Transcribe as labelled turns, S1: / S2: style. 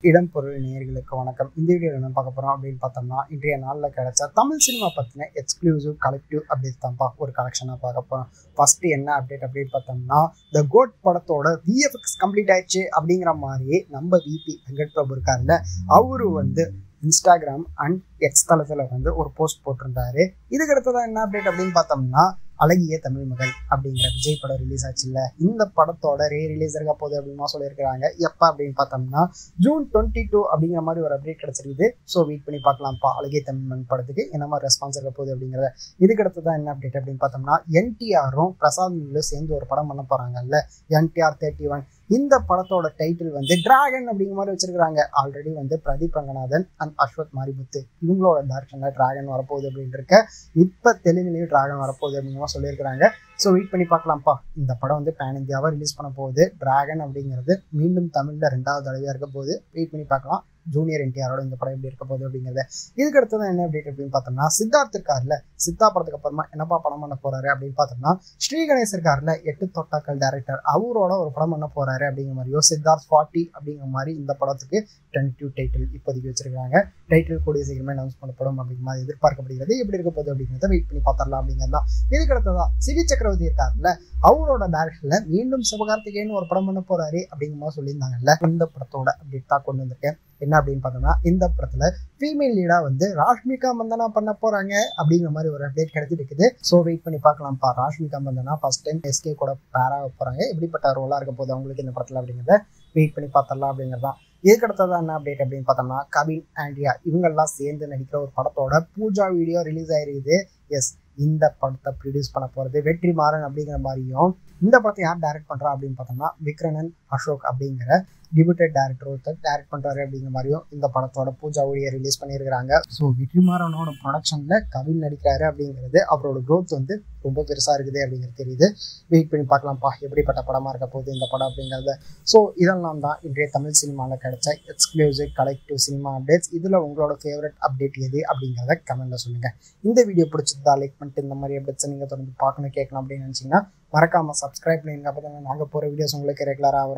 S1: இடம் பொருள் நேயர்களுக்கு வணக்கம். இந்த வீடியோவில் என்ன பார்க்க போகிறோம் அப்படின்னு பார்த்தோம்னா, இன்றைய நாளில் கிடைச்ச தமிழ் சினிமா பற்றின எக்ஸ்க்ளூசிவ் கலெக்டிவ் அப்டேட் தான்ப்பா ஒரு கலெக்ஷனாக பார்க்க போகிறோம். ஃபஸ்ட்டு என்ன அப்டேட் அப்படின்னு பார்த்தோம்னா, த கோட் படத்தோட விஎஃப்எக்ஸ் கம்ப்ளீட் ஆயிடுச்சு அப்படிங்கிற மாதிரி நம்ம விபி வெங்கட் பிரபு இருக்காருல்ல, அவரு இன்ஸ்டாகிராம் அண்ட் எக்ஸ் தளத்தில் ஒரு போஸ்ட் போட்டிருந்தாரு. இதுக்கு அடுத்ததான் என்ன அப்டேட் அப்படின்னு பார்த்தோம்னா, அழகிய தமிழ் மகள் அப்படிங்கிற விஜய் படம் ரிலீஸ் ஆச்சுல்ல, இந்த படத்தோட ரிலீஸ் இருக்க போகுது அப்படின்னா சொல்லியிருக்கிறாங்க. எப்போ அப்படின்னு பார்த்தோம்னா ஜூன் 22 அப்படிங்கிற மாதிரி ஒரு அப்டேட் கிடைச்சிருக்குது. ஸோ வெயிட் பண்ணி பார்க்கலாம்ப்பா அழகிய தமிழ் மகன் படத்துக்கு என்ன மாதிரி ரெஸ்பான்ஸ் இருக்க போகுது அப்படிங்கிறத. இதுக்கு அடுத்ததான் என்ன அப்டேட் அப்படின்னு பார்த்தோம்னா, என்டிஆரும் பிரசாத் நீலும் சேர்ந்து ஒரு படம் பண்ண போறாங்கல்ல, என்டிஆர் 31. இந்த படத்தோட டைட்டில் டிராகன் அப்படிங்கிற மாதிரி வச்சிருக்காங்க. ஆல்ரெடி பிரதீப் ரங்கநாதன் அண்ட் அஸ்வத் மாரிமுத்து இவங்களோட டைரக்ஷன்ல டிராகன் வரப்போகுது அப்படின்னு இருக்க. இப்போ தெலுங்குலேயும் டிராகன் வரப்போகுது அப்படிங்கிற சொல்லியிருக்கிறாங்க. ஸோ வெயிட் பண்ணி பார்க்கலாம்ப்பா. இந்த படம் பேன் இந்தியாவை ரிலீஸ் பண்ண போகுது. டிராகன் அப்படிங்கிறது மீண்டும் தமிழில் 2வது தடவையாக இருக்க போகுது. வெயிட் பண்ணி பார்க்கலாம் ஜூனியர் என்டிஆரோட இந்த படம் எப்படி இருக்க போகுது அப்படிங்கிறத. இதுக்கு அடுத்ததான் என்ன அப்டேட் அப்படின்னு பார்த்தோம்னா, சித்தார்த் இருக்கார்ல, சித்தா படத்துக்கு அப்புறமா என்னப்பா படம் பண்ண போறாரு அப்படின்னு பார்த்தோம்னா, ஸ்ரீ கணேஷ் இருக்கார்ல, 8 தொட்டாக்கள் டைரக்டர், அவரோட ஒரு படம் பண்ண போறாரு அப்படிங்கிற மாதிரியோ, சித்தார்த் 40 அப்படிங்கிற மாதிரி இந்த படத்துக்கு டென்டிவ் டைட்டில் இப்போதைக்கு வச்சிருக்காங்க. டைட்டில் கூடிய சீக்கிரமே அனௌன்ஸ் பண்ணப்படும் அப்படிங்கிற மாதிரி எதிர்பார்க்கப்படுகிறது. எப்படி இருக்க போகுது அப்படிங்கிறத வெயிட் பண்ணி பார்த்துடலாம் அப்படிங்கிறதா. இதுக்கு அடுத்ததான் சிவி சக்கரவர்த்தி இருக்காருல்ல, அவரோட டைரக்ஷன்ல மீண்டும் சிவகார்த்திகேயன் ஒரு படம் பண்ண போறாரு அப்படிங்கிற மாதிரி சொல்லியிருந்தாங்கல்ல. இந்த படத்தோட அப்டேட் தான் கொண்டு வந்திருக்கேன். என்ன அப்படின்னு பார்த்தோம்னா, இந்த படத்துல ஃபீமேல் லீடா ராஷ்மிகா மந்தனா பண்ண போறாங்க அப்படிங்கிற மாதிரி ஒரு அப்டேட் கிடைச்சிட்டு இருக்குது. ஸோ வெயிட் பண்ணி பார்க்கலாம்ப்பா. Rashmika Mandanna first time SK கூட பேரா போறாங்க. எப்படிப்பட்ட ரோலா இருக்க போகுது அவங்களுக்கு இந்த படத்துல அப்படிங்கிறத வெயிட் பண்ணி பார்த்தரலாம் அப்படிங்கிறதான். இதுக்கு அடுத்ததான் என்ன அப்டேட் அப்படின்னு பார்த்தோம்னா, கவின் ஆண்ட்ரியா இவங்கெல்லாம் சேர்ந்து நடிக்கிற ஒரு படத்தோட பூஜா வீடியோ ரிலீஸ் ஆயிருக்குது. எஸ், இந்த படத்தை ப்ரொடியூஸ் பண்ண போறது வெற்றிமாறன் அப்படிங்கிற மாதிரியும், இந்த படத்தை யார் டைரக்ட் பண்றா அப்படின்னு பார்த்தோம்னா, விக்ரனன் அசோக் அப்படிங்கிற டிபியூட்டட் டைரக்டர் ஒருத்தர் டைரக்ட் பண்றாரு அப்படிங்கிற மாதிரியும் இந்த படத்தோட பூஜா வீடியோ ரிலீஸ் பண்ணியிருக்கிறாங்க. ஸோ வெற்றிமாறனோட ப்ரொடக்ஷன்ல கவின் நடிக்கிறாரு அப்படிங்கிறது அவரோட க்ரோத் ரொம்ப பெருசா இருக்குது அப்படிங்கிறது தெரியுது. வெயிட் பண்ணி பார்க்கலாம்ப்பா எப்படிப்பட்ட படமா இருக்க போகுது இந்த படம் அப்படிங்கிறத. ஸோ இதெல்லாம் தான் இன்றைய தமிழ் சினிமாவில் கிடைச்ச எக்ஸ்க்ளூசிவ் கலெக்டிவ் சினிமா அப்டேட்ஸ். இதில் உங்களோட ஃபேவரட் அப்டேட் எது அப்படிங்கிறத கமெண்ட்ல சொல்லுங்க. இந்த வீடியோ பிடிச்சிருந்தா லைக் பண்ணிட்டு இந்த மாதிரி அப்டேட்ஸை நீங்கள் தொடர்ந்து பார்க்கணும் கேட்கணும் அப்படின்னு நினச்சிங்கன்னா மறக்காம சப்ஸ்கிரைப் பண்ணுங்க. அப்போ தான் நாங்கள் போகிற வீடியோஸ் உங்களுக்கு ரெகுலராக வரும்.